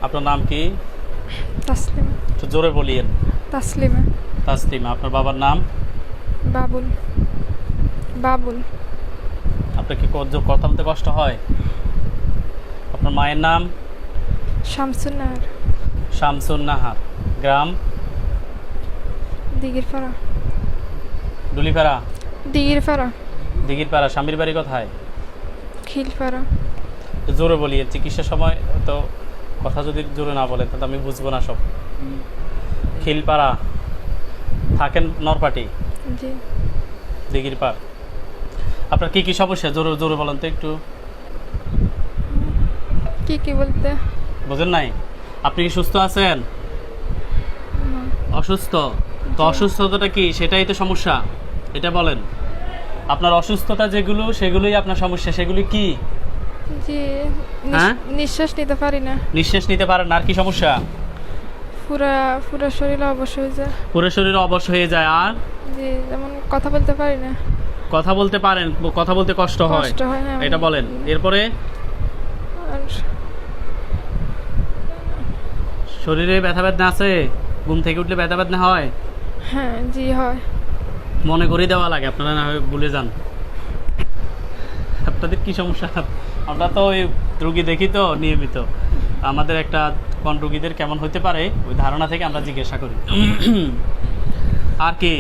আপনার নাম কি? তাসলিমা। একটু জোরে বলিয়েন। তাসলিমা। তাসলিমা। আপনার বাবার নাম? বাবুল। বাবুল। আপনার কি কথা বলতে কষ্ট হয়? আপনার মায়ের নাম? শামসুন্নাহার। শামসুন নাহার। গ্রাম? দিগিরপাড়া। ডুলিপাড়া? দিগিরপাড়া। দিঘিরপাড়া। স্বামীর বাড়ি কোথায়? খিলপাড়া। একটু জোরে বলিয়ে। চিকিৎসার সময় তো কথা যদি জোরে না বলেন তাহলে আমি বুঝবো না সব। খিলপাড়া। থাকেন নরপাটি? জি। দিঘিরপাড়। আপনার কি কি সমস্যা জোরে জোরে বলেন তো একটু। কি বলতে? বোঝেন নাই? আপনি কি সুস্থ আছেন? না। অসুস্থ? তো অসুস্থতাটা কি সেটাই তো সমস্যা, এটা বলেন। আপনার অসুস্থতা যেগুলো সেগুলোই আপনার সমস্যা, সেগুলি কি? জি। হ্যাঁ? নিঃশ্বাস নিতে পারি না। নিঃশ্বাস নিতে পারেন না, আর কি সমস্যা? পুরা পুরা শরীর অবশ হয়ে যায়। পুরো শরীর অবশ হয়ে যায়। আর জি, যেমন কথা বলতে পারি না। কথা বলতে পারেন, কথা বলতে কষ্ট হয়, কষ্ট হয়, হ্যাঁ। এটা বলেন। এরপরে আর শরীরে ব্যথা বেদনা আছে? ঘুম থেকে উঠলে ব্যথা বেদনা হয়? হ্যাঁ, জি হয়। মনে করে দেওয়া লাগে, আপনারা না হয় ভুলে যান। আপনাদের কি সমস্যা? আমরা তো ওই রুগী দেখি তো নিয়মিত, আমাদের একটা কোন রুগীদের কেমন হতে পারে ওই ধারণা থেকে আমরা জিজ্ঞাসা করি। আর কি?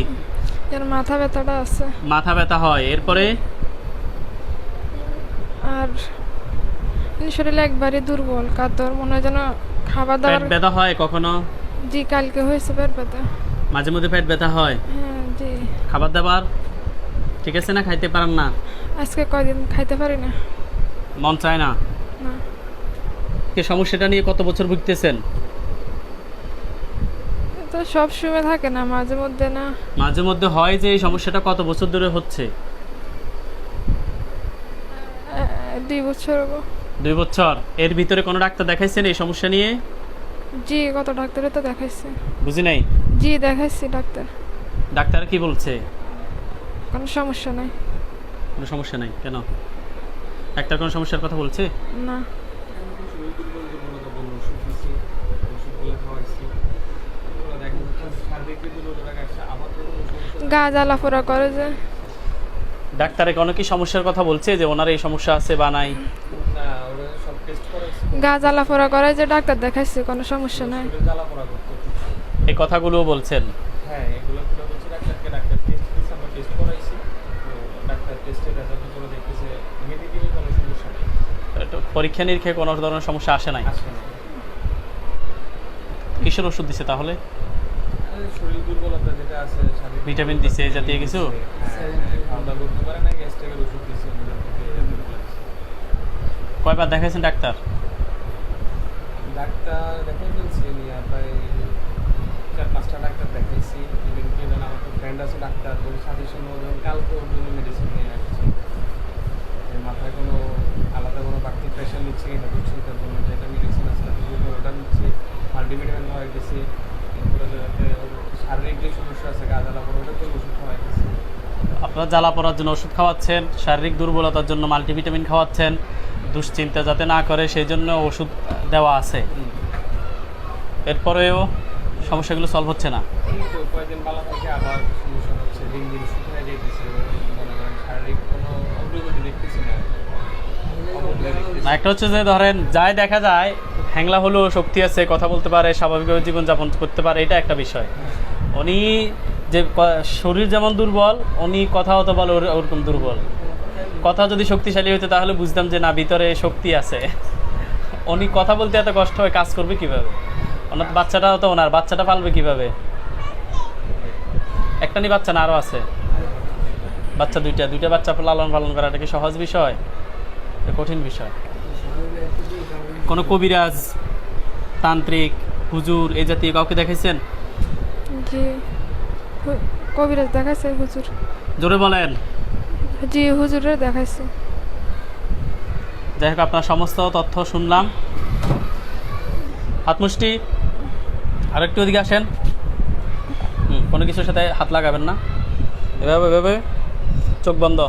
এর মাথা ব্যথাটা আছে। মাথা ব্যথা হয়। এরপরে আর শরীরে একবারে দুর্বল, কাতর, মনে হয় যেন খাবার পেট দাবার। ব্যথা হয় কখনো? জি, কালকে হয়েছে পেট ব্যথা। মাঝে মধ্যে পেট ব্যথা হয়। হ্যাঁ, জি। খাবার দাবার ঠিক আছে না, খাইতে পারেন না? আজকে কয়দিন খাইতে পারি না। মন চায় না? না। এই সমস্যাটা নিয়ে কত বছর ভুগতেছেন? তো সব সময় থাকে না, মাঝে মধ্যে না। মাঝে মধ্যে হয়। যে এই সমস্যাটা কত বছর ধরে হচ্ছে? 2 বছর হবো। 2 বছর। এর ভিতরে কোনো ডাক্তার দেখাইছেন এই সমস্যা নিয়ে? জি, কত ডাক্তারে তো দেখাইছে। বুঝি নাই। জি, দেখাইছি ডাক্তার। ডাক্তার কি বলছে? কোনো সমস্যা নাই। কোনো সমস্যা নাই। কেন? ডাক্তার কোনো সমস্যার কথা বলছে? না। গা জ্বালা পোড়া করে যে। ডাক্তারে কোনো কি সমস্যার কথা বলছে যে ওনার এই সমস্যা আছে বা নাই? গা জ্বালা পোড়া করে যে, ডাক্তার দেখাইছে, কোনো সমস্যা নাই। এই কথাগুলো বলছেন? হ্যাঁ, এগুলো বলছে ডাক্তারকে। ডাক্তার টেস্ট দিয়েছে, আমরা টেস্ট করাইছি। তো ডাক্তার টেস্টের রেজাল্ট করে দেখতেছে মেডিকেলে কোনো সমস্যা নেই। একটু পরীক্ষা নিরীক্ষায় কোনো ধরনের সমস্যা আসে নাই? আসে না। কিসের ওষুধ দিছে তাহলে? শরীর দুর্বলতা যেটা আছে, শারীরিক ভিটামিন দিছে এই জাতীয় কিছু? খাওয়া দাওয়া করতে পারে না, গ্যাস্ট্রিকের ওষুধ দিচ্ছে। কয়বার দেখাইছেন ডাক্তার? ডাক্তার দেখাই ফেলছি, নিয়ে প্রায় 4-5টা ডাক্তার দেখাইছি। ইভেন কি জানা, আমার তো ফ্রেন্ড আছে ডাক্তার, ওর সাজেশন যখন কালকে ওর জন্য মেডিসিন নিয়ে আসছি। মাথায় কোনো আলাদা কোনো বাড়তি প্রেশার নিচ্ছি কিনা বুঝছি, তার জন্য যেটা মেডিসিন আছে তার জন্য ওটা নিচ্ছি। মাল্টিভিটামিন খাওয়াই গেছি। এরপরে যাতে ওর শারীরিক যে সমস্যা আছে, গা জ্বালা পড়া, ওটা তো ওষুধ খাওয়াই গেছি। আপনারা জ্বালা পড়ার জন্য ওষুধ খাওয়াচ্ছেন, শারীরিক দুর্বলতার জন্য মাল্টিভিটামিন খাওয়াচ্ছেন, দুশ্চিন্তা যাতে না করে সেই জন্য ওষুধ দেওয়া আছে। এরপরেও সমস্যাগুলো সলভ হচ্ছে না? এই তো কয়েকদিন ভালো থাকে, আবার সমস্যা হচ্ছে, দিন দিন শুকিয়ে যাইতেছে। মনে করেন শারীরিক কোনো অগ্রগতি দেখতেছি না। না, একটা হচ্ছে যে ধরেন যাই দেখা যায় হ্যাংলা হলেও শক্তি আছে, কথা বলতে পারে, স্বাভাবিকভাবে জীবনযাপন করতে পারে, এটা একটা বিষয়। উনি যে শরীর যেমন দুর্বল, উনি কথাও তো বলে ওরকম দুর্বল। কথা যদি শক্তিশালী হতো তাহলে বুঝতাম যে না, ভিতরে শক্তি আছে। উনি কথা বলতে এত কষ্ট হয়, কাজ করবে কিভাবে? ওনার বাচ্চাটাও তো ওনার, বাচ্চাটা পালবে কিভাবে? একটা নি বাচ্চা না আরও আছে? বাচ্চা দুইটা বাচ্চা লালন পালন করাটা কি সহজ বিষয়? এটা কঠিন বিষয়। কোনো কবিরাজ, তান্ত্রিক, হুজুর এই জাতীয় কাউকে দেখাইছেন? জি, কবিরাজ দেখাইছে, হুজুর। জোরে বলেন। জি, হুজুরে দেখাইছে। যাই হোক, আপনার সমস্ত তথ্য শুনলাম। হাত মুষ্টি আরেকটু ওদিকে আসেন। কোনো কিছুর সাথে হাত লাগাবেন না, এভাবে এভাবে। চোখ বন্ধ,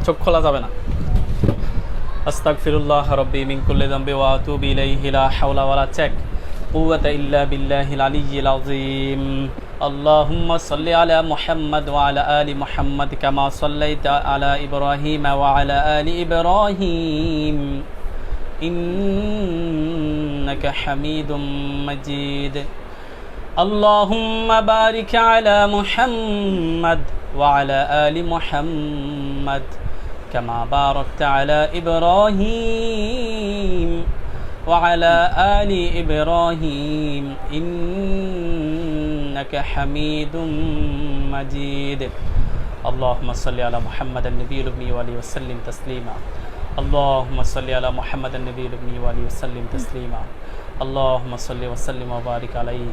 চোখ খোলা যাবে না। আস্তাগফিরুল্লাহ রাব্বি মিন কুল্লি যামবি ওয়া আতুবু ইলাইহি লা হাওলা ওয়ালা কুওয়াতা ইল্লা বিল্লাহিল আলিয়্যিল আযীম আল্লাহুম্মা সাল্লি আলা মুহাম্মাদ ওয়া আলা আলি মুহাম্মাদ কামা সাল্লাইতা আলা ইব্রাহিম ওয়া আলা আলি ইব্রাহিম ইন্নাকা হামিদুম মাজিদ আল্লাহুম্মা বারিক আলা মুহাম্মাদ ওয়া আলা আলি মুহাম্মাদ كما باركت على إبراهيم وعلى آل إبراهيم إنك حميد مجيد اللهم صل على محمد النبي الأمي وآله وسلم تسليما اللهم صل على محمد النبي الأمي وآله وسلم تسليما اللهم صل وسلم وبارك عليه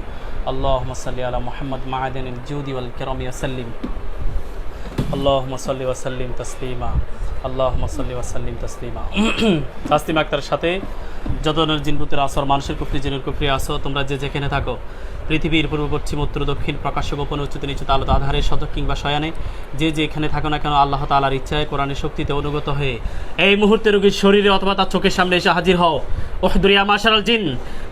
اللهم صل على محمد معدن الجود والكرم وسلم اللهم صل وسلم تسليما اللهم صل وسلم تسليما তাসলিমা আক্তারের সাথে যতনের জিনপুতের আসর মানুষের কুফরি জিনের কুফরি আসো তোমরা যে যেখানে থাকো পৃথিবীর পূর্ব পশ্চিম উত্তর দক্ষিণ প্রকাশ্য গোপন উচ্চতে নিচুতে আলোতে আধারে শতক কিংবা শয়ানে যে যেখানে থাকো না কেন আল্লাহ তাআলার ইচ্ছায় কোরআনের শক্তিতে অনুগত হয়ে এই মুহূর্তে রোগীর শরীরে অথবা তার চোখের সামনে এসে হাজির হও উহদুর ইয়া মাশারাল জিন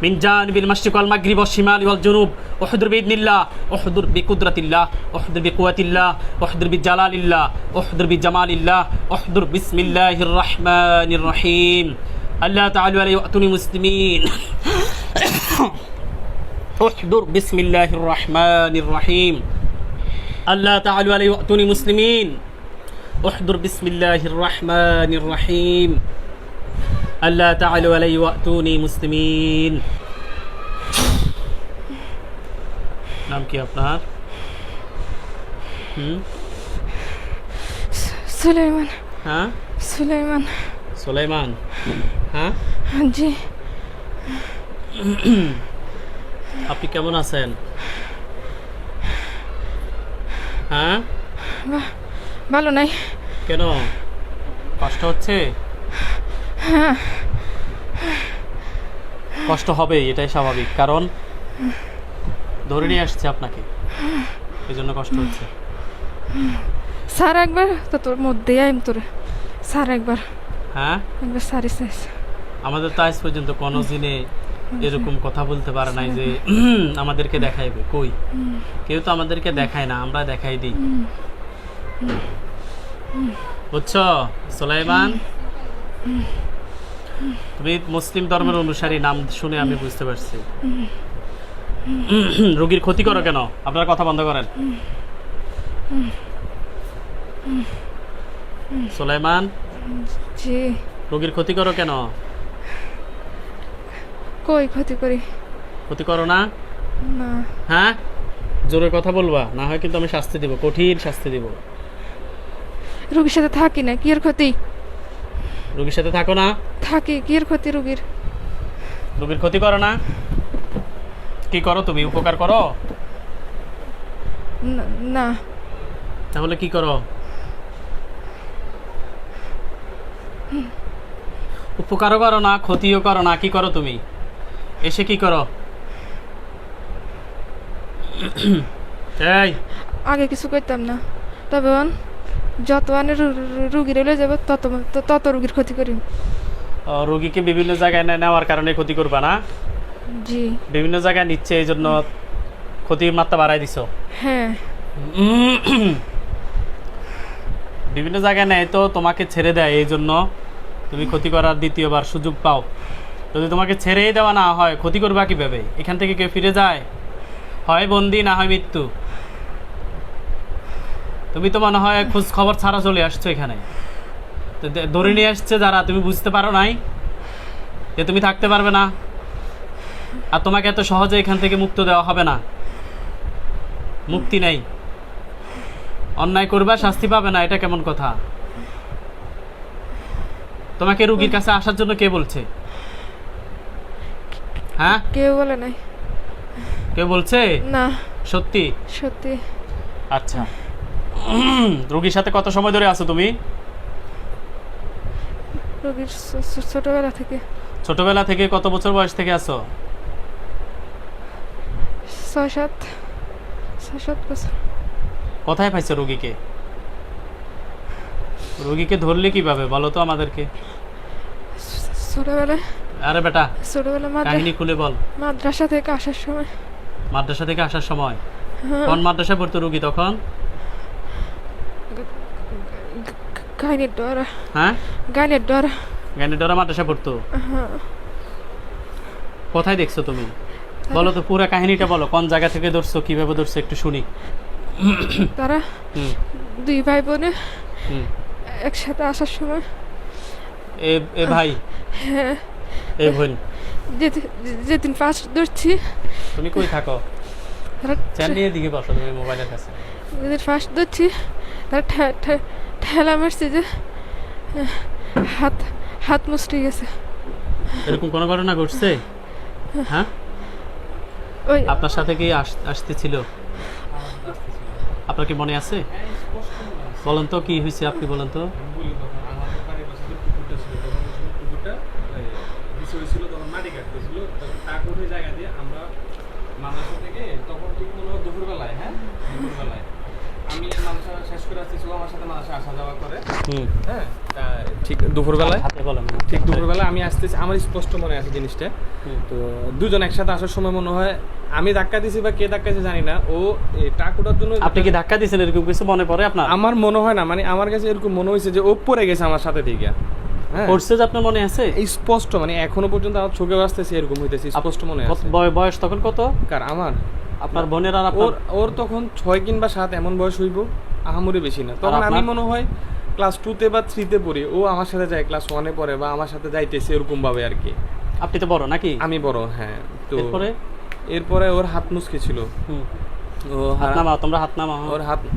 মিন জানিবিল মাশরিক ওয়াল মাগরিব ওয়াশ শিমাল ওয়াল জুনুব উহদুর বিইذنিল্লাহ উহদুর বিকুদরাতিল্লাহ উহদুর বিকুওয়াতিল্লাহ উহদুর বিজালালিল্লাহ উহদুর বিজামালিল্লাহ উহদুর বিসমিল্লাহির রহমানির রহিম আল্লাহ তাআলা আলাইহি ওয়াতুনি মুসলিমিন احضر بسم الله الرحمن الرحيم الله تعالى عليه وأتوني مسلمين احضر بسم الله الرحمن الرحيم الله تعالى عليه وأتوني مسلمين নাম কি আপনার সুলাইমান। হ্যাঁ সুলাইমান। সুলাইমান। হ্যাঁ জি। আপনি কেমন আছেন? হ্যাঁ ভালো নাই। কেন কষ্ট হচ্ছে? হ্যাঁ কষ্ট হবে, এটাই স্বাভাবিক, কারণ ধরে নিয়ে আসছে আপনাকে, এই জন্য কষ্ট হচ্ছে। স্যার একবার তো তোর মধ্যেই আইম তোরে স্যার একবার হ্যাঁ একবার স্যারই শেষ। আমাদের তো আজ পর্যন্ত কোনো দিনে এরকম কথা বলতে পারে নাই যে আমাদেরকে দেখাইবে, কই কেউ তো আমাদেরকে দেখায় না, আমরা দেখাই দিই, বুঝছো সুলাইমান? তুমি মুসলিম ধর্মের অনুসারী, নাম শুনে আমি বুঝতে পারছি। রোগীর ক্ষতি করো কেন? আপনার কথা বন্ধ করেন। সুলাইমান, জি। রোগীর ক্ষতি করো কেন? কই ক্ষতি করি? ক্ষতি করো না? না। হ্যাঁ জোরে কথা বলবা, না হয় কিন্তু আমি শাস্তি দিব, কঠিন শাস্তি দিব। রোগীর সাথে থাকি না, কি এর ক্ষতি? রোগীর সাথে থাকো না? থাকি, কি এর ক্ষতি রোগীর? রোগীর ক্ষতি করো না? কি করো তুমি? উপকার করো? না। তাহলে কি করো? উপকারও করো না, ক্ষতিও করো না, কি করো তুমি? এসে কি করো? এই আগে কিছু করতাম না, তবে যত আনে রুগীর এলে যাবে তত রুগীর ক্ষতি করি। রোগীকে বিভিন্ন জায়গায় নেওয়ার কারণে ক্ষতি করবা না? জি। বিভিন্ন জায়গায় নিচ্ছে, এই জন্য ক্ষতির মাত্রা বাড়াই দিছো? হ্যাঁ। বিভিন্ন জায়গায় নেয় তো তোমাকে ছেড়ে দেয়, এই জন্য তুমি ক্ষতি করার দ্বিতীয়বার সুযোগ পাও। যদি তোমাকে ছেড়েই দেওয়া না হয়, ক্ষতি করবা কীভাবে? এখান থেকে কেউ ফিরে যায়? হয় বন্দি, না হয় মৃত্যু। তুমি তো মনে হয় খোঁজ খবর ছাড়া চলে আসছো এখানে, তো ধরে নিয়ে আসছে যারা, তুমি বুঝতে পারো নাই যে তুমি থাকতে পারবে না, আর তোমাকে এত সহজে এখান থেকে মুক্ত দেওয়া হবে না, মুক্তি নেই। অন্যায় করবা, শাস্তি পাবে না, এটা কেমন কথা? তোমাকে রুগীর কাছে আসার জন্য কে বলছে? হ্যাঁ কেউ বলে নাই। কেউ বলছে না। সত্যি? সত্যি। আচ্ছা, রুগীর সাথে কত সময় ধরে আছো তুমি? রুগীর ছোটবেলা থেকে। ছোটবেলা থেকে? কত বছর বয়স থেকে আছো? 6-7 বছর। কোথায় পাইছো রুগীকে? রুগীকে ধরলে কিভাবে বলো তো আমাদেরকে? ছোটবেলায় আরে বেটা ছোটবেলায় কাহিনী খুলে বল। মাদ্রাসা থেকে আসার সময় মাদ্রাসা থেকে আসার সময় হ্যাঁ, কোন মাদ্রাসায় পড়তো রুগী তখন? গাইনের ডরা হ্যাঁ, গাইনের ডরা গাইনিডরা মাদ্রাসা পড়তো। হ্যাঁ, কোথায় দেখছো তুমি? বলো তো পুরো কাহিনীটা বলো, কোন জায়গা থেকে ধরছো, কিভাবে ধরছো একটু শুনি। তারা হুম 2 ভাই বোনে হুম। একসাথে আসার সময় এ এ ভাই হ্যাঁ, এ বোন, যেদিন ফার্স্ট ধরছি তুমি কই থাকো? তারা চ্যান নিয়ে দিকে বসো তুমি মোবাইলের কাছে। যেদিন ফার্স্ট ধরছি তারা ঠেলা মারছে যে হাত হাত মুচড়ে গেছে। এরকম কোনো ঘটনা ঘটছে? হ্যাঁ, ওই আপনার সাথে কি আসতেছিল? আপনার কি মনে আছে? হ্যাঁ, স্পষ্ট মনে আছে। বলেন তো কি হয়েছে, আপনি বলেন তো। আমি বলি তখন আমাদের বাড়ির পাশে যে পুকুরটা ছিল, তখন ওই সময় পুকুরটা নিচে হয়েছিল, তখন মাটি কাটতেছিল, তখন টাক উঠে জায়গা দিয়ে আমরা মাদ্রাসা থেকে তখন ঠিক মনে হয় দুপুরবেলায়, হ্যাঁ দুপুরবেলায় আমি মাদ্রাসা শেষ করে আসতেছিল, আমার সাথে মাদ্রাসা আসা যাওয়া করে, হুম, হ্যাঁ ঠিক দুপুরবেলায়, হাতে বলেন। ঠিক দুপুরবেলা আমি আসতেছি, আমার স্পষ্ট মনে আছে জিনিসটা। হুম। তো দুজন একসাথে আসার সময় মনে হয় আমি ধাক্কা দিছি বা কে ধাক্কা দিয়েছে জানি না, ও টাক ওঠার জন্য আপনি কি ধাক্কা দিয়েছেন এরকম কিছু মনে পড়ে আপনার? আমার মনে হয় না, মানে আমার কাছে এরকম মনে হয়েছে যে ও পড়ে গেছে আমার সাথে থেকে, হ্যাঁ পড়ছে যে আপনার মনে আছে? এই স্পষ্ট, মানে এখনো পর্যন্ত আমার চোখে আসতেছে এরকম হইতেছে, স্পষ্ট মনে আছে। বয়স তখন কত কার? আমার? আপনার বোনের আর ওর আপনার? ওর তখন 6 কিংবা 7 এমন বয়স হইব, আহামরি বেশি না। তখন আমি আপনার? মনে হয় ক্লাস 2তে বা 3তে পড়ি, ও আমার সাথে যায় ক্লাস 1-এ পড়ে বা আমার সাথে যাইতেছে এরকম ভাবে আর কি। আপনি তো বড় নাকি? আমি বড়, হ্যাঁ। তো এরপরে এরপরে ওর হাত মুচকে ছিল, হুম, ও হাত নামাও, তোমরা হাত নামাও।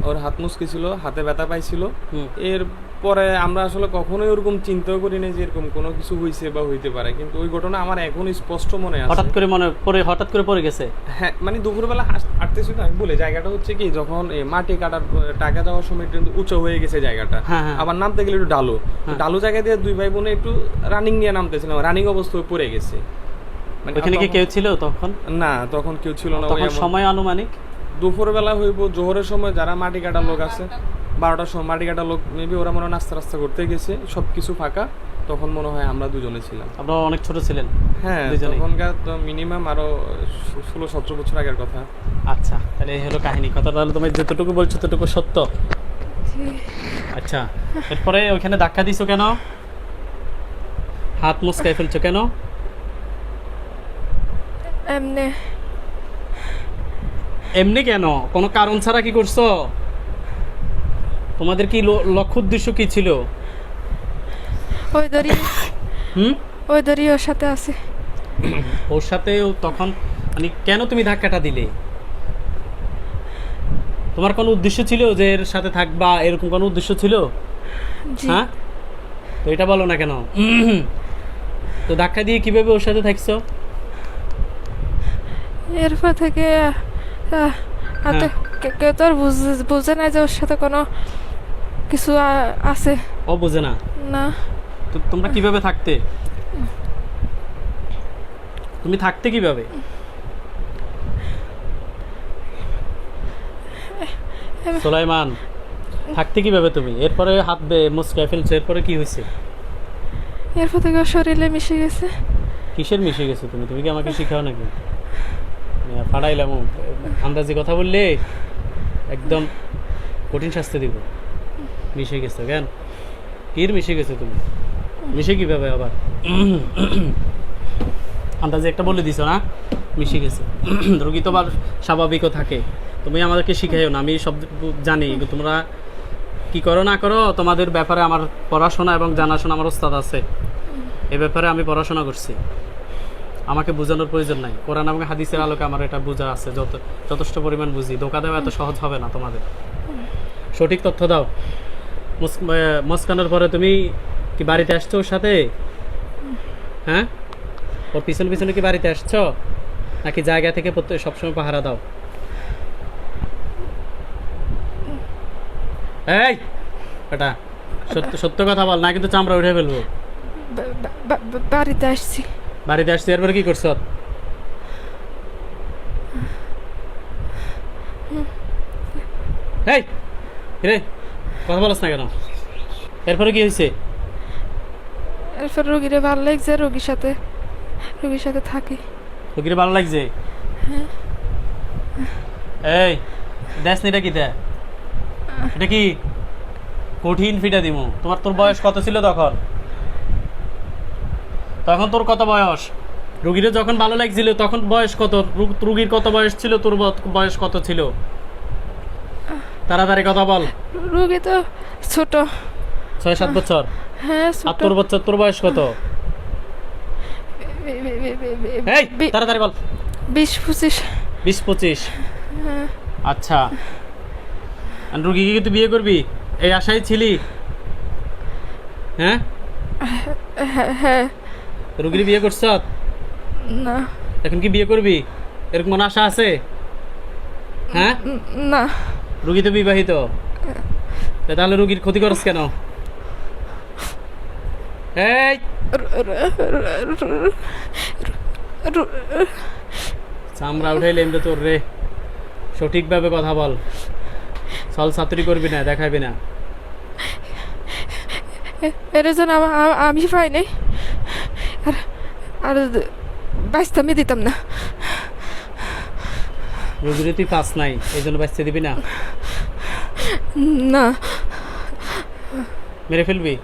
ওর হাত মুচকে ছিল, হাতে ব্যথা পাইছিল। হুম। এরপরে আমরা আসলে কখনোই ওরকম চিন্তাও করি না যে এরকম কোনো কিছু হইছে বা হইতে পারে, কিন্তু ওই ঘটনা আমার এখন স্পষ্ট মনে আছে। হঠাৎ করে পড়ে গেছে। হ্যাঁ, মানে দুপুরবেলা আসতেছিল, আমি বলি জায়গাটা হচ্ছে কি, যখন মাটি কাটার টাকা যাওয়ার সময় একটু উঁচু হয়ে গেছে জায়গাটা, হ্যাঁ, হ্যাঁ। আবার নামতে গেলে একটু ডালো, হ্যাঁ। ডালো জায়গা দিয়ে 2 ভাই বোনে একটু রানিং নিয়ে নামতেছিলাম, রানিং অবস্থায় পড়ে গেছে। মানে ওখানে কি তখন- কেউ ছিল তখন? না, তখন কেউ ছিল না। ওই তখন এমন- সময় আনুমানিক দুপুরবেলা হইব, জোহরের সময় যারা মাটি কাটার লোক আছে, 12টার সময় মাটি কাটার লোক মেবি ওরা মনে হয় নাস্তা করতে গেছে, সব কিছু ফাঁকা, তখন মনে হয় আমরা দুজনে ছিলাম। আপনারা অনেক ছোট ছিলেন? হ্যাঁ, দুজনেই? তখনকার তো মিনিমাম আরো 16-17 বছর আগের কথা। আচ্ছা, তাহলে এই হলো কাহিনী। কথা তাহলে তুমি যতটুকু বলছো ততটুকু সত্য। জি, আচ্ছা, এরপরে ওইখানে ধাক্কা দিছো কেন? হাত মুচকাই ফেলছো কেন? এমনি এমনি কেন? কোনো কারণ ছাড়া কি করছো? তোমাদের কি লক্ষ্য উদ্দেশ্য কি ছিল? ওই দড়ি হুম, ওই দড়ি ওর সাথে আছে। ওর সাথে তখন মানে কেন তুমি ধাক্কাটা দিলে? তোমার কোনো উদ্দেশ্য ছিল যে এর সাথে থাকবা, এরকম কোনো উদ্দেশ্য ছিল? জি, হ্যাঁ, তো এটা বলো না কেন? তো ধাক্কা দিয়ে কিভাবে ওর সাথে থাকছো? এরপর থেকে হাতে কেউ তো আর বুঝে না যে ওর সাথে কোনো কিছু আছে। ও বোঝে না? না, তো তোমরা কিভাবে থাকতে? তুমি থাকতে কিভাবে? সুলাইমান, থাকতে কিভাবে তুমি? এরপরে হাত মুচকায় ফেলছো, এরপরে কি হয়েছে? এরপর থেকে ওর শরীরে মিশে গেছে। কিসের মিশে গেছো তুমি? তুমি কি আমাকে শিখাও নাকি? ফাড়াইলাম, আন্দাজি কথা বললে একদম কঠিন শাস্তি দিব। মিশে গেছো কেন? কির মিশে গেছো তুমি? মিশে কিভাবে আবার? আন্দাজে একটা বলে দিছো না, মিশে গেছে। রোগী তো আবার স্বাভাবিকও থাকে। তুমি আমাদেরকে শিখাইও না, আমি সব জানি। তোমরা কি করো না করো, তোমাদের ব্যাপারে আমার পড়াশোনা এবং জানাশোনা, আমার ওস্তাদ আছে এ ব্যাপারে। আমি পড়াশোনা করছি, আমাকে বোঝানোর প্রয়োজন নাই। কোরআন এবং হাদিসের আলোকে আমার এটা বোঝা আছে, যথেষ্ট পরিমাণ বুঝি। ধোকা দেওয়া এত সহজ হবে না তোমাদের। সঠিক তথ্য দাও। মুস্কানের পরে তুমি কি বাড়িতে আসছো ওর সাথে? হ্যাঁ, ওর পিছনে পিছনে কি বাড়িতে আসছো, নাকি জায়গা থেকে সবসময় পাহারা দাও? এই এটা সত্য কথা বল, না কিন্তু চামড়া উঠে ফেলবো। বাড়িতে আসছি। বাড়িতে আসছি, এরপরে কি করছো? এই রে, কথা বলছ না কেন? এরপরে কি হয়েছে? এরপর রোগীরে ভালো লাগছে, রোগীর সাথে থাকি। রুগীর ভালো লাগছে? এই দেশ এটা কি দেয়? এটা কি কঠিন ফিটা দিমু? তোর বয়স কত ছিল তখন? তখন তোর কত বয়স? রুগীর যখন ভালো লাগছিল তখন বয়স কত? রুগীর কত বয়স ছিল? তোর বয়স কত ছিল? তাড়াতাড়ি কথা বল। রোগী তো ছোট, 6-7 বছর। হ্যাঁ আর ছোট। তোর বয়স কত? এই তাড়াতাড়ি বল। 20-25। 20-25। আচ্ছা, আর রুগীকে কি তুই বিয়ে করবি এই আশায় ছিলি? হ্যাঁ, হ্যাঁ। রুগীর বিয়ে করছ? না এখন কি বিয়ে করবি এরকম কোনো আশা আছে? হ্যাঁ, না। রুগী তো বিবাহিত, তাহলে রুগীর ক্ষতি করছ কেন? এই চামড়া উঠাইলে এমনি তোর রে, সঠিকভাবে কথা বল। ছল ছাত্রী করবি না, দেখাবি না। এর জন্য আমি পাই নাই, আর বাঁচতে আমি দিতাম না। রুগীর তুই পাস নাই এই জন্য বাঁচতে দিবি না? না। মেরে ফেলবি?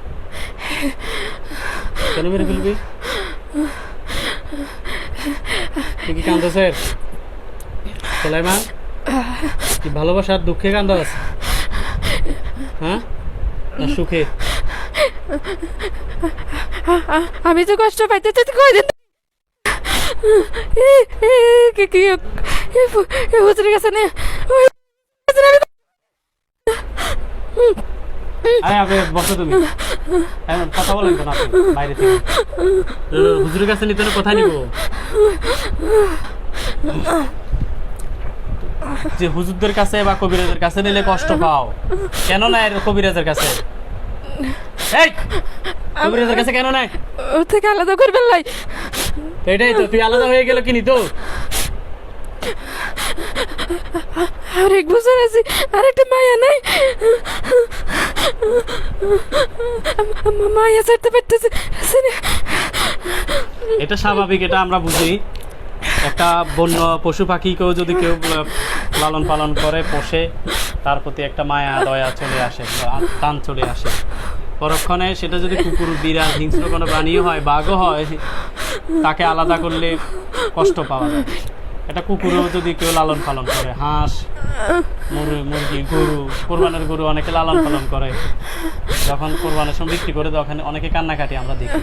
কেন মেরে ফেলবি? তুই কি কান্দছের সুলাইমান? কি ভালোবাসার দুঃখে কান্দস? হ্যাঁ না সুখে? আমি তো কষ্ট পাইতেছি কয়দিন। হুজুরের কাছে নে, বসো তুমি, কথা বলেন কেন আপনি বাইরে থেকে? হুজুরের কাছে নিতে হলে কোথায় নিব? যে হুজুরদের কাছে বা কবিরাজের কাছে নিলে কষ্ট পাও, কেন নাই কবিরাজের কাছে? এই কবিরাজের কাছে কেন নাই? ওর থেকে আলাদা করবেন লাই। এটাই তো, তুই আলাদা হয়ে গেল কি নিত? আর 1 বছর আছি, আর একটা মায়া নাই। মায়া ছাড়তে পারতেছে। এটা স্বাভাবিক, এটা আমরা বুঝি। একটা বন্য পশু পাখিকেও যদি কেউ লালন পালন করে, পোষে, তার প্রতি একটা মায়া দয়া চলে আসে, টান চলে আসে পরক্ষণে। সেটা যদি কুকুর, বিড়াল, হিংস্র কোনো প্রাণীও হয়, বাঘও হয়, তাকে আলাদা করলে কষ্ট পাওয়া যায়। এটা কুকুরও যদি কেউ লালন পালন করে, হাঁস, মুরগি, গরু, কোরবানের গরু অনেকে লালন পালন করে, যখন কোরবানের সময় বিক্রি করে তখন অনেকে কান্নাকাটি আমরা দেখি।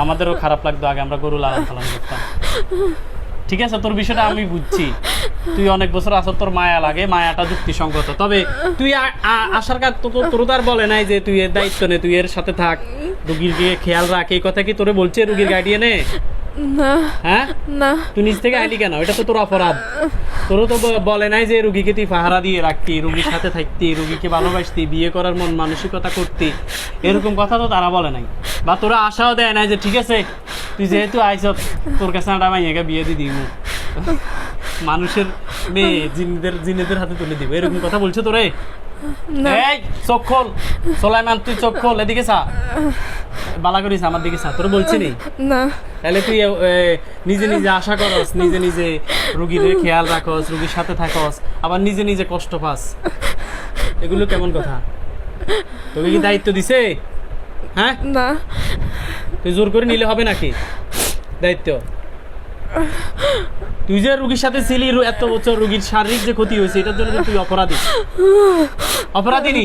আমাদেরও খারাপ লাগতো আগে আমরা গরু লালন পালন করতাম। ঠিক আছে, তোর বিষয়টা আমি বুঝছি, তুই অনেক বছর আসর, তোর মায়া লাগে, মায়াটা যুক্তিসঙ্গত। তবে তুই আসার কাজ তোর তো আর বলে নাই যে তুই এর দায়িত্ব নে, তুই এর সাথে থাক, রুগীর দিকে খেয়াল রাখ, এই কথা কি তোরে বলছে রুগীর গার্ডিয়ানে? না। হ্যাঁ না। তুই নিজ থেকে আইলি কেন? এটা তো তোর অপরাধ। তোরও তো বলে নাই যে রুগীকে তুই পাহারা দিয়ে রাখতি, রুগীর সাথে থাকতি, রুগীকে ভালোবাসতি, বিয়ে করার মন মানসিকতা করতি, এরকম কথা তো তারা বলে নাই। বা তোরা আশাও দেয় নাই যে ঠিক আছে তুই যেহেতু আইস তোর কাছে একটা মাইয়াকে বিয়ে দিয়ে দিব, মানুষের মেয়ে জিনেদের হাতে তুলে দিব, এরকম কথা বলছে তোরে? এই চোখ খোল সুলাইমান, তুই চোখ খোল, এদিকে চা, বালা করিস আমার দিকে চা, তোর বলছি নি? না। তাহলে তুই নিজে নিজে আশা করস, নিজে নিজে রুগীর খেয়াল রাখস, রুগীর সাথে থাকস, আবার নিজে নিজে কষ্ট পাস, এগুলো কেমন কথা? তোকে কি দায়িত্ব দিছে? হ্যাঁ না। তুই জোর করে নিলে হবে নাকি দায়িত্ব? তুই যে রুগীর সাথে ছিলি এত বছর, রুগীর শারীরিক যে ক্ষতি হয়েছে এটার জন্য তুই অপরাধী। অপরাধী নি?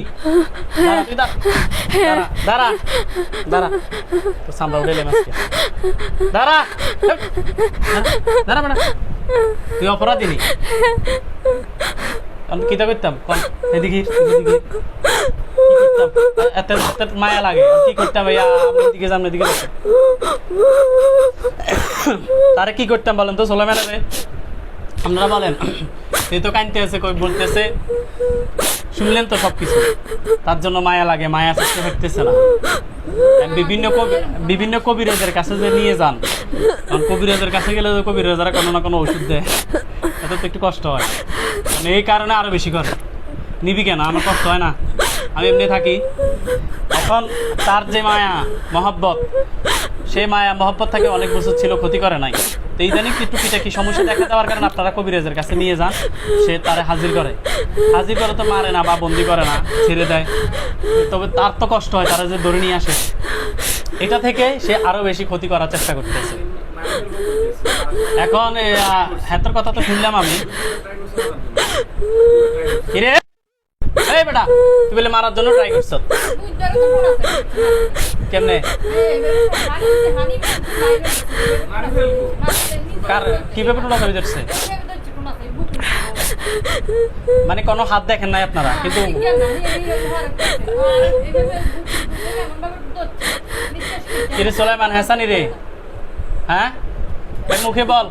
দাঁড়া দাঁড়া দাঁড়া, তো সামরা উঠে মাসকে দাঁড়া দাঁড়া বেড়া, তুই অপরাধী নি? আমি কিতা করতাম এদিকে এত মায়া লাগে, কি করতাম ভাইয়া? আমি এদিকে যাম, এদিকে তারে কি করতাম বলেন তো সোলা মেলারে? আপনারা বলেন। এই তো কানতে আছে, কই বলতেছে, শুনলেন তো সবকিছু। তার জন্য মায়া লাগে, মায়া চেষ্টা করতেছে না। বিভিন্ন কবিরাজের কাছে যে নিয়ে যান, কারণ কবিরাজের কাছে গেলে কবিরাজারা কোনো না কোনো ওষুধ দেয়, এত তো একটু কষ্ট হয়, মানে এই কারণে আরো বেশি করে। নিবি কেন? আমার কষ্ট হয় না, আমি এমনি থাকি। এখন তার যে মায়া মহব্বত, সেই মায়া মহব্বত থেকে অনেক বছর ছিল, ক্ষতি করে নাই। তো ইদানিং একটু কি সমস্যা দেখা দেওয়ার কারণে আপনারা কবিরাজের কাছে নিয়ে যান, সে তারে হাজির করে তো মারে না বা বন্দি করে না, ছেড়ে দেয়। তবে তার তো কষ্ট হয়, তারা যে ধরে নিয়ে আসে, এটা থেকে সে আরো বেশি ক্ষতি করার চেষ্টা করতেছে। এখন হ্যাঁ কথা তো শুনলাম আমি। কিরে এই বেটা, তুই বলে মারার জন্য ট্রাই করছ কেমনে? কার কিভাবে টোনা করে যাচ্ছে? মানে কোনো হাত দেখেন নাই আপনারা, কিন্তু কিরে সুলাইমান হাসানি রে, হ্যাঁ মুখে বল।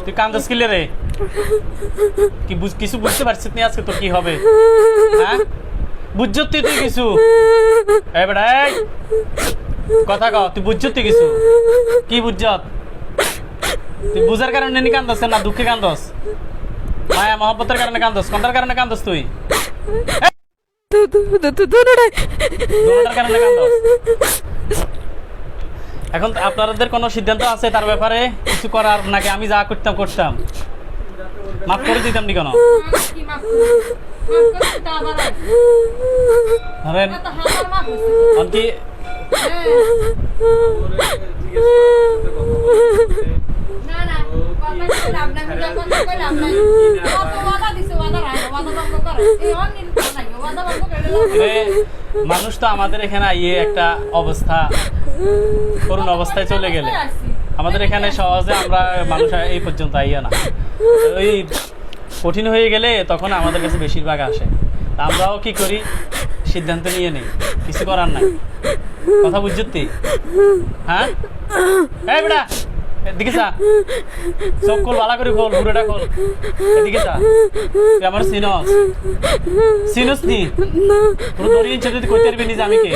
তুই কান্দস কিলে রে? কি কিছু বুঝতে পারছিস না আজকে তোর কি হবে? হ্যাঁ বুঝছ তুই কিছু? এই বেটা এই কথা কও, তুই বুঝছ তুই কিছু? কি বুঝছ তুই? বুঝার কারণে নি কান্দস না দুঃখে কান্দস? মায়া মহব্বতের কারণে কান্দস? কোনটার কারণে কান্দস তুই? দুটোটার কারণে কান্দস। এখন আপনাদের কোনো সিদ্ধান্ত আছে তার ব্যাপারে কিছু করার, নাকি আমি যা করতাম মাফ করে দিতাম নি কেন? ধরেন কি মানুষ তো আমাদের এখানে আইয়ে একটা অবস্থা, করুণ অবস্থায় চলে গেলে আমাদের এখানে সহজে আমরা মানুষ এই পর্যন্ত আইয়া না। ওই কঠিন হয়ে গেলে তখন আমাদের কাছে বেশিরভাগ আসে। আমরাও কি করি, সিদ্ধান্ত নিয়ে নেই, কিছু করার নাই। কথা বুঝছি? হ্যাঁ এই বেটা এদিকে যা, চোখ খোল, ভালো করে খোল, ঘুরেটা খোল, এদিকে যা। তুই আমার সিনস নি তোর দড়িয়ে ছেড়ে তুই কইতে পারবি নি যে আমি কে?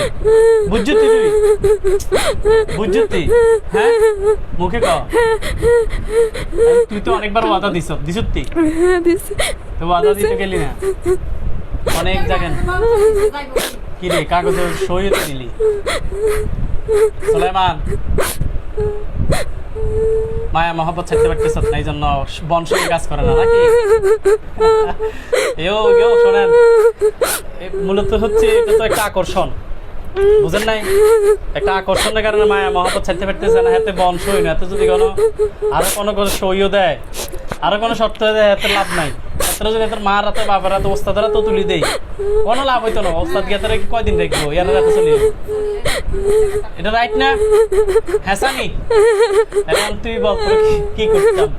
বুঝছি তুই? বুঝছি? হ্যাঁ মুখে ক। তুই তো অনেকবার ওয়াদা দিছ তুই? তো ওয়াদা দিতে গেলি না অনেক জায়গায়। কি রে কাগজে সই তো দিলি? সুলাইমান মায়া মহব্বত ছাড়তে পারতেছ না, এই জন্য বংশে কাজ করে না নাকি? এও শোনেন, মূলত হচ্ছে এটা তো একটা আকর্ষণ, বুঝেন নাই? একটা আকর্ষণের কারণে মায়া মহব্বত ছাড়তে পারতেছে না। হাতে বংশই না, এত যদি আরো কোনো সইও দেয়, আরো কোনো শর্ত দেয়, এত লাভ নাই। যদি তোর মা রাতে বাবার রাতে ওস্তাদরা তো তুলি দেই, কোনো লাভ হইতো না। ওস্তাদ গিয়ে তোরা কয়দিন রাখবো, ইয়ার রাতে চলে এটা রাইট না? হ্যাসানি এখন তুই বল তোর কি করতাম?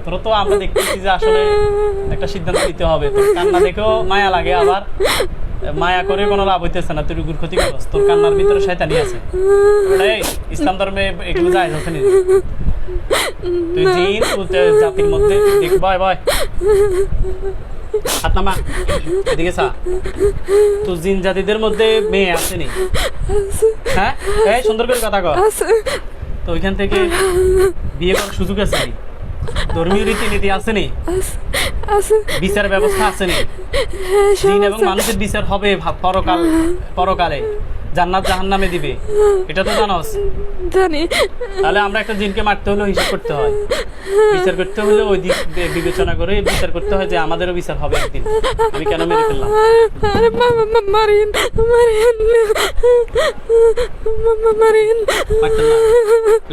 তোর তো আমরা দেখতেছি যে আসলে একটা সিদ্ধান্ত নিতে হবে। তোর কান্না দেখেও মায়া লাগে, আবার মায়া করে কোনো লাভ হইতেছে না, তুই রুগুর ক্ষতি করস। তোর কান্নার ভিতরে শয়তানি আছে। এই ইসলাম ধর্মে এগুলো যায় যখন তুই জিন জাতির মধ্যে দেখ, ভয় হাত নামা, এদিকে চা। তো জিন জাতিদের মধ্যে মেয়ে আসেনি? হ্যাঁ এই সুন্দর করে কথা কর। তো ওইখান থেকে বিয়ে করার সুযোগ আছে? ধর্মীয় রীতিনীতি আসেনি? বিচার ব্যবস্থা আসেনি? জিন এবং মানুষের বিচার হবে পরকালে, জান্নাত জাহান্নামে দিবে, এটা তো জানোস? জানি। তাহলে আমরা একটা জিনকে মারতে হলেও হিসাব করতে হয়, বিচার করতে হলে ওই দিক বিবেচনা করে বিচার করতে হয় যে আমাদেরও বিচার হবে একদিন। আমি কেন মেরে ফেললাম?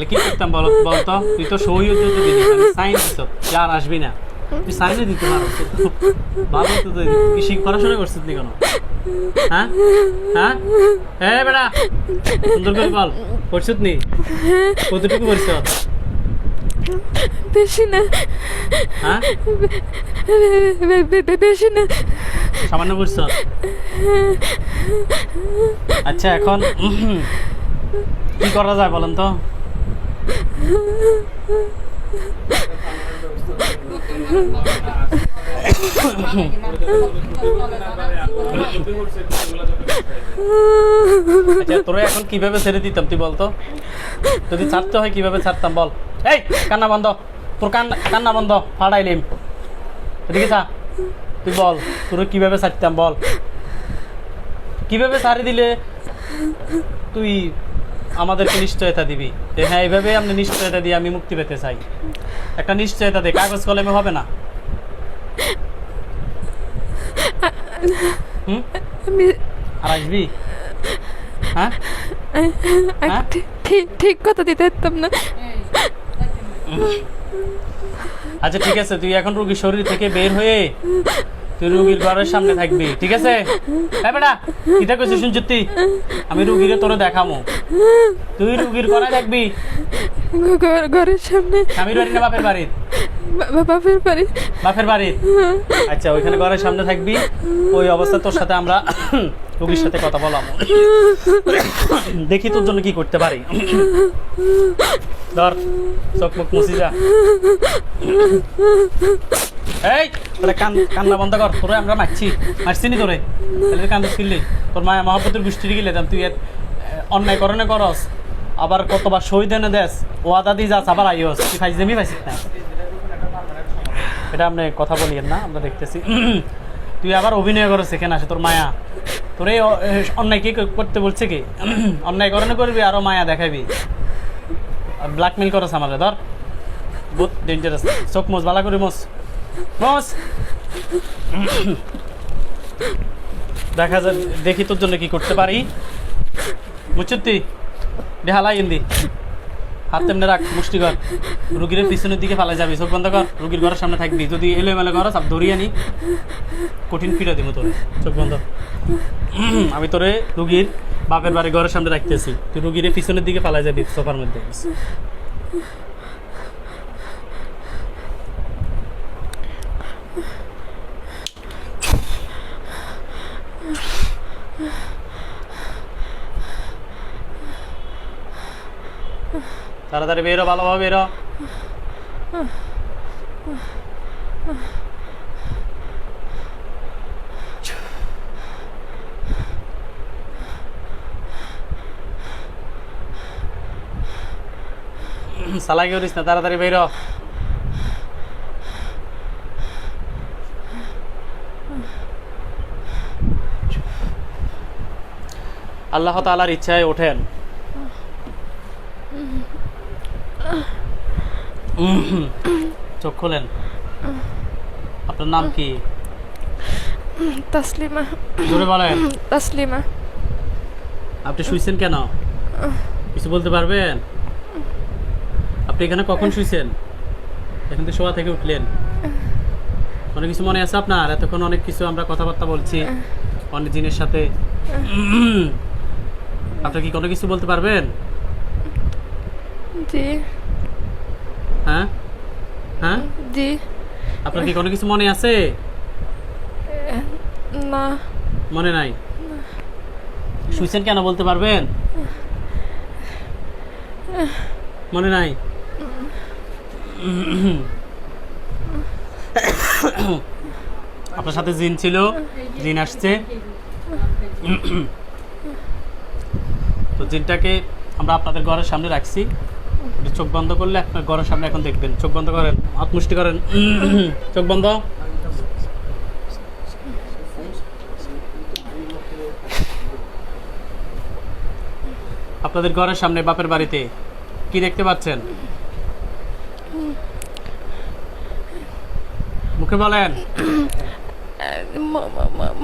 কি করতাম বলতো? তুই তো সহিও দিলি, সাইন দিত, আর আসবি না, তুই সাইনে দিতে পারো। ভালো তো তুই পড়াশোনা করছিস নি কেন? হ্যাঁ হ্যাঁ হ্যাঁ বেটা সুন্দর করে বল, পড়ছিস নি? কতটুকু পড়ছিস? বেশি না। হ্যাঁ বেশি না, সামান্য পড়ছিস। আচ্ছা এখন কি করা যায় বলেন তো? আচ্ছা তোরা এখন কিভাবে ছেড়ে দিতাম তুই বলতো? যদি ছাড়তে হয় কিভাবে ছাড়তাম বল? এই কান্না বন্ধ, তোর কান্না বন্ধ, ফাড়াইলিম। এদিকে চা, তুই বল তোর কিভাবে ছাড়তাম, বল কিভাবে ছাড়ি দিলে তুই আমাদেরকে নিশ্চয়তা দিবি যে হ্যাঁ এইভাবে আপনি নিশ্চয়তা দিয়ে আমি মুক্তি পেতে চাই। একটা নিশ্চয়তা দে, কাগজ কলমে হবে না। হুম, আমি আর আসবি? হ্যাঁ হ্যাঁ? ঠিক ঠিক কথা দিতে পারতাম না। আচ্ছা ঠিক আছে, তুই এখন রুগীর শরীর থেকে বের হয়ে তুই রুগীর ঘরের সামনে থাকবি, ঠিক আছে? হ্যাঁ বেটা, কিটা কইছিস শুনছিস তুই? আমি রুগীরে তোরে দেখামো, তুই রুগীর ঘরে থাকবি। ঘরের সামনে স্বামীর বাড়ি না বাপের বাড়ি? বাপের বাড়ি। বাপের বাড়ি, আচ্ছা ওইখানে ঘরের সামনে থাকবি। ওই অবস্থা তোর সাথে আমরা রুগীর সাথে কথা বলাম, দেখি তোর জন্য কি করতে পারি। ধর চোখ মুখ মুছি যা। এই তোরা কান্না বন্ধ কর, তোরে আমরা মারছি নি তোরে, তাহলে কান্দ ফিরলি তোর মায়া মহাপতির গোষ্ঠী গেলে তুই অন্যায় করণে করস, আবার কতবার শহীদ এনে দেস, ওয়াদা দিয়ে যাস, আবার আইস, তুই ফাইজলামি পাইছিস না। এটা আপনি কথা বলিয়েন না, আমরা দেখতেছি। তুই আবার অভিনয় করস, এখানে আসে তোর মায়া, তোর এই অন্যায় কি করতে বলছে কি? অন্যায় করণে করবি আরো মায়া দেখাবি, ব্ল্যাকমেল করস আমাকে। ধর বহুত ডেঞ্জারাস, চোখ মোস ভালো করে মোস মোস। দেখা যায়, দেখি তোর জন্য কি করতে পারি। বুঝছি তুই দেহালাই ইন্দি হাত তেমনি রাখ, মুষ্টি কর, রুগীর পিছনের দিকে ফালাই যাবি, চোখ বন্ধ কর, রুগীর ঘরের সামনে থাকবি। যদি এলোমেলো করস সব ধরিয়ে আনি, কঠিন পিড়া দিব তোরে। চোখ বন্ধ। আমি তোরে রুগীর বাপের বাড়ি ঘরের সামনে রাখতেছি, তুই রুগীর পিছনের দিকে ফালাই যাবি সোফার মধ্যে। তাড়াতাড়ি বেরো, ভালোভাবে বেরো। সালাই করিস না, তাড়াতাড়ি বেরো। আল্লাহ তাআলার ইচ্ছায় ওঠেন। চোখ খোলেন। আপনার নাম কি? তাসলিমা। জোরে বলেন। তাসলিমা। আপনি শুইছেন কেন? কিছু বলতে পারবেন? আপনি এখানে কখন শুইছেন? এখন তো শোয়া থেকে উঠলেন, অনেক কিছু মনে আছে আপনার? এতক্ষণ অনেক কিছু আমরা কথাবার্তা বলছি অনেক জিনের সাথে। আপনি কি কোনো কিছু বলতে পারবেন? জি। হ্যাঁ হ্যাঁ জি। আপনার কি কোনো কিছু মনে আছে? না। মনে নাই? শুইছেন কেন বলতে পারবেন? মনে নাই? আপনার সাথে জিন ছিল, জিন আসছে, তো জিনটাকে আমরা আপনাদের ঘরের সামনে রাখছি। চোখ বন্ধ করলে আপনার ঘরের সামনে এখন দেখবেন। চোখ বন্ধ করেন, হাত মুষ্টি করেন, চোখ বন্ধ। আপনাদের ঘরের সামনে বাপের বাড়িতে কি দেখতে পাচ্ছেন? মুখে বলেন।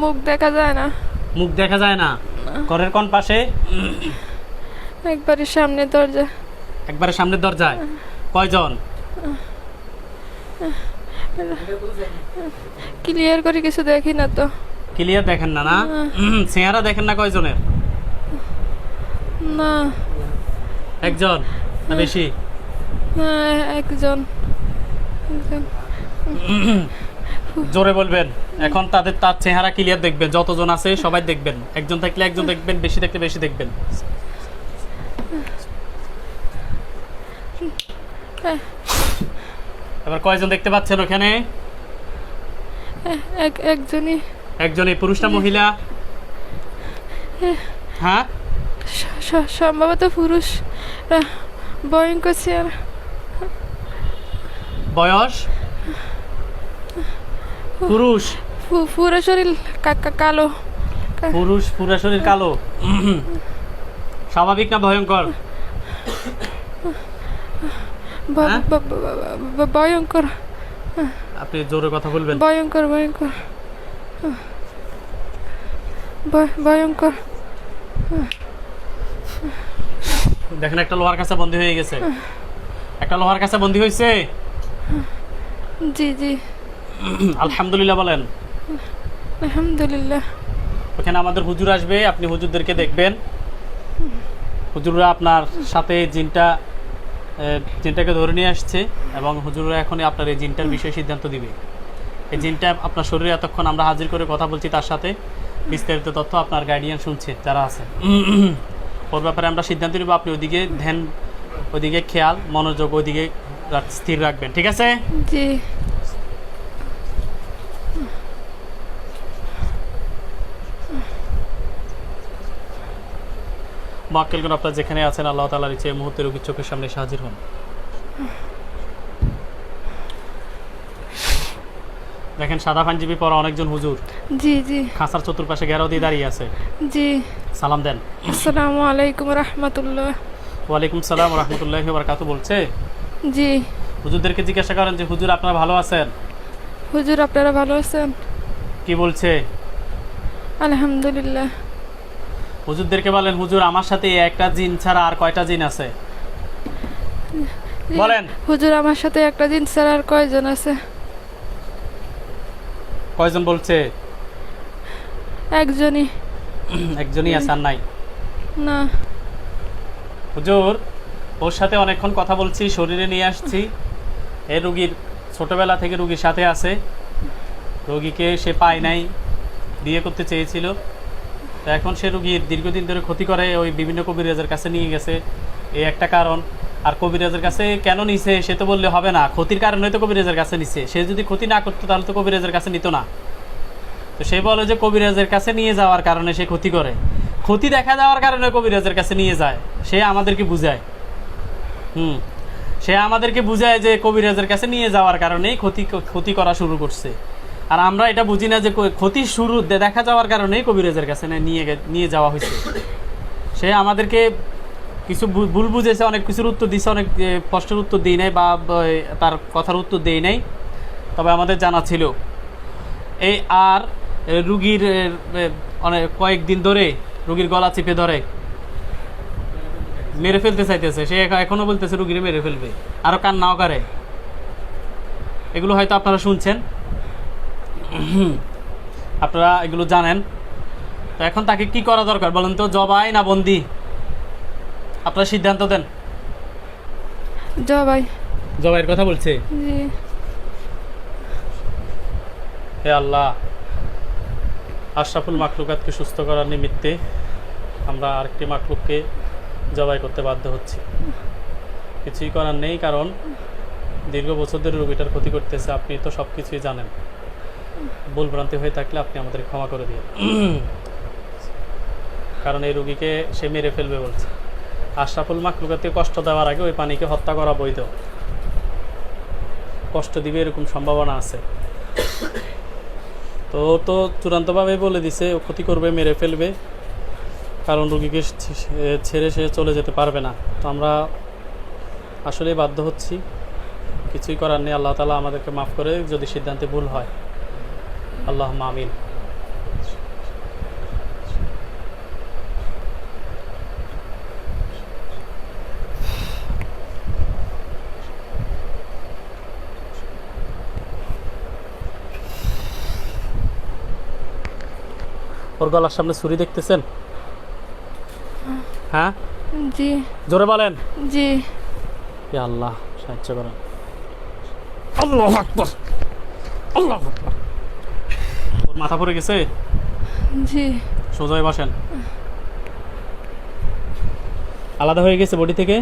মুখ দেখা যায় না। মুখ দেখা যায় না? ঘরের কোন পাশে? একবারে সামনে দরজা। একবারে সামনের দরজায়? কয়জন? ক্লিয়ার করে কিছু দেখি না তো। ক্লিয়ার দেখেন না? না চেহারা দেখেন না? কয়জনের? না। একজন না বেশি? একজন। জোরে বলবেন। এখন তার চেহারা ক্লিয়ার দেখবেন, যতজন আছে সবাই দেখবেন। একজন থাকলে একজন দেখবেন, বেশি থাকলে বেশি দেখবেন। এবার কয়জন দেখতে পাচ্ছেন ওখানে? একজনই। একজনই? পুরুষ না মহিলা? হ্যাঁ সম্ভবত পুরুষ। ভয়ঙ্কর চেহারা। বয়স? পুরুষ পুরো শরীর কালো পুরুষ পুরো শরীর কালো স্বাভাবিক না ভয়ঙ্কর? হ্যাঁ? ভয়ঙ্কর আপনি জোরে কথা বলবেন। ভয়ঙ্কর ভয়ঙ্কর ভয়ঙ্কর দেখেন একটা লোহার কাছে বন্দী হয়ে গেছে, একটা লোহার কাছে বন্দী হয়েছে। জি জি আলহামদুলিল্লাহ বলেন। আলহামদুলিল্লাহ। ওখানে আমাদের হুজুর আসবে, আপনি হুজুরদেরকে দেখবেন। হুজুররা আপনার সাথে জিনটাকে ধরে নিয়ে আসছে এবং হুজুররা এখন আপনার এই জিনটার বিষয়ে সিদ্ধান্ত দিবে। এই জিনটা আপনার শরীরে এতক্ষণ আমরা হাজির করে কথা বলছি, তার সাথে বিস্তারিত তথ্য আপনার গার্ডিয়ান শুনছে যারা আছে। ওর ব্যাপারে আমরা সিদ্ধান্ত নেব। আপনি ওইদিকে ধ্যান, ওইদিকে খেয়াল মনোযোগ ওইদিকে স্থির রাখবেন, ঠিক আছে? জি মোয়াক্কেলগণ আপনারা যেখানে আছেন আল্লাহ তাআলার ইচ্ছে এই মুহূর্তে রোগীর চোখের সামনে এসে হাজির হন। দেখেন সাদা পাঞ্জাবি পরা অনেকজন হুজুর জি জি খাঁচার চতুর্পাশে ঘেরাও দিয়ে দাঁড়িয়ে আছে। জি সালাম দেন। আসসালামু আলাইকুম রাহমাতুল্লাহ। ওয়ালাইকুম সালাম রহমতুল্লাহি ওয়া বারাকাতুহু বলছে। জি হুজুরদেরকে জিজ্ঞাসা করেন যে হুজুর আপনারা ভালো আছেন? হুজুর আপনারা ভালো আছেন? কি বলছে? আলহামদুলিল্লাহ। হুজুরদেরকে বলেন হুজুর আমার সাথে একটা জিন ছাড়া আর কয়টা জিন আছে? বলেন। হুজুর আমার সাথে একটা জিন ছাড়া আর কয়জন আছে? কয়জন বলছে? একজনই। একজনই আছে, আর নাই? না হুজুর ওর সাথে অনেকক্ষণ কথা বলছি, শরীরে নিয়ে আসছি। এই রুগীর ছোটবেলা থেকে রুগীর সাথে আছে, রোগীকে সে পায় নাই, বিয়ে করতে চেয়েছিল। তো এখন সে রুগীর দীর্ঘদিন ধরে ক্ষতি করে ওই বিভিন্ন কবিরাজের কাছে নিয়ে গেছে, এই একটা কারণ। আর কবিরাজের কাছে কেন নিছে সে তো বললে হবে না, ক্ষতির কারণে তো কবিরাজের কাছে নিছে। সে যদি ক্ষতি না করতো তাহলে তো কবিরাজের কাছে নিত না। তো সে বলে যে কবিরাজের কাছে নিয়ে যাওয়ার কারণে সে ক্ষতি করে, ক্ষতি দেখা যাওয়ার কারণে কবিরাজের কাছে নিয়ে যায়। সে আমাদেরকে বুঝায়, সে আমাদেরকে বুঝায় যে কবিরাজের কাছে নিয়ে যাওয়ার কারণেই ক্ষতি করা শুরু করছে। আর আমরা এটা বুঝি না যে ক্ষতি শুরু দেখা যাওয়ার কারণেই কবিরাজের কাছে নিয়ে যাওয়া হয়েছে। সে আমাদেরকে কিছু ভুল বুঝেছে, অনেক কিছুর উত্তর দিয়েছে, অনেক প্রশ্নের উত্তর দিই নাই বা তার কথার উত্তর দেই নাই। তবে আমাদের জানা ছিল এই। আর রুগীর অনেক কয়েকদিন ধরে রুগীর গলা চিপে ধরে মেরে ফেলতে চাইতেছে। সে এখনো বলতেছে রুগীর মেরে ফেলবে, আরও কান্নাও করে। এগুলো হয়তো আপনারা শুনছেন, আপনারা এগুলো জানেন। তো এখন তাকে কি করা দরকার বলেন তো? জবাই না বন্দি? আপনারা সিদ্ধান্ত দেন। জবাই। জবাইয়ের কথা বলছে। জি হে আল্লাহ, আশরাফুল মাখলুকাতকে সুস্থ করার নিমিত্তে আমরা আরেকটি মাখলুককে জবাই করতে বাধ্য হচ্ছি। কিছুই করার নেই, কারণ দীর্ঘ বছর ধরে রোগীটার ক্ষতি করতেছে। আপনি তো সব কিছুই জানেন। ভুল ভ্রান্তি হয়ে থাকলে আপনি আমাদের ক্ষমা করে দিন, কারণ এই রোগীকে সে মেরে ফেলবে বলছে। আশরাফুল মাখলুকাতকে কষ্ট দেওয়ার আগে ওই পানিকে হত্যা করা বৈধ। কষ্ট দিবে এরকম সম্ভাবনা আছে। তো চূড়ান্তভাবে বলে দিছে ও ক্ষতি করবে, মেরে ফেলবে, কারণ রোগীকে ছেড়ে সে চলে যেতে পারবে না। তো আমরা আসলে বাধ্য হচ্ছি, কিছুই করার নেই। আল্লাহ তাআলা আমাদেরকে মাফ করে যদি সিদ্ধান্তে ভুল হয়। আল্লাহুম্মা আমিন। ওর গলার সামনে ছুরি দেখতেছেন? হ্যাঁ জি জোরে বলেন। জি হে আল্লাহ, সাহায্য করেন। আল্লাহু আকবার, আল্লাহু আকবার। ওর মাথা পড়ে গেছে? জি সোজা হয়ে বসেন। আলাদা হয়ে গেছে বডি থেকে?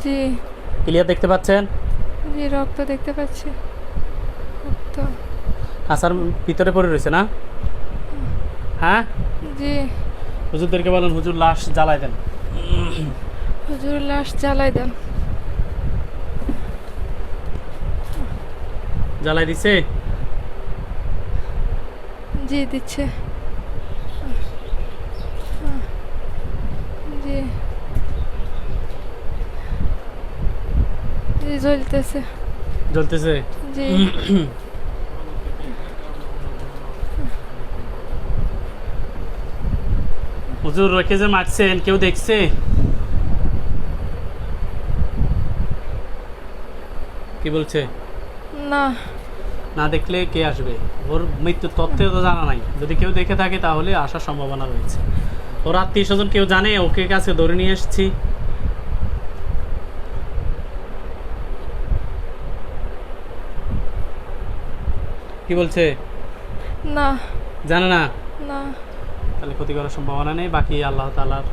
জি ক্লিয়ার দেখতে পাচ্ছেন? জি রক্ত দেখতে পাচ্ছি, রক্ত। আসার ভিতরে পড়ে রয়েছে না? হ্যাঁ জি হুজুরদেরকে বলেন হুজুর লাশ জ্বালায় দেন। হুজুর লাশ জ্বালাই দেন। জ্বালাই দিছে? জি দিচ্ছে। জি জি জ্বলতেছে। জ্বলতেছে? জি হুজুর রেখে যে মারছেন কেউ দেখছে? কি বলছে? না। না দেখলে কে আসবে? ওর মৃত্যুর তথ্য তো জানা নাই। যদি কেউ দেখে থাকে তাহলে আসার সম্ভাবনা রয়েছে। ওর আত্মীয় স্বজন কেউ জানে ওকে কাছে ধরে নিয়ে এসেছি? কি বলছে? না। জানে না? না। তাহলে ক্ষতি করার সম্ভাবনা নেই, বাকি আল্লাহ তাআলার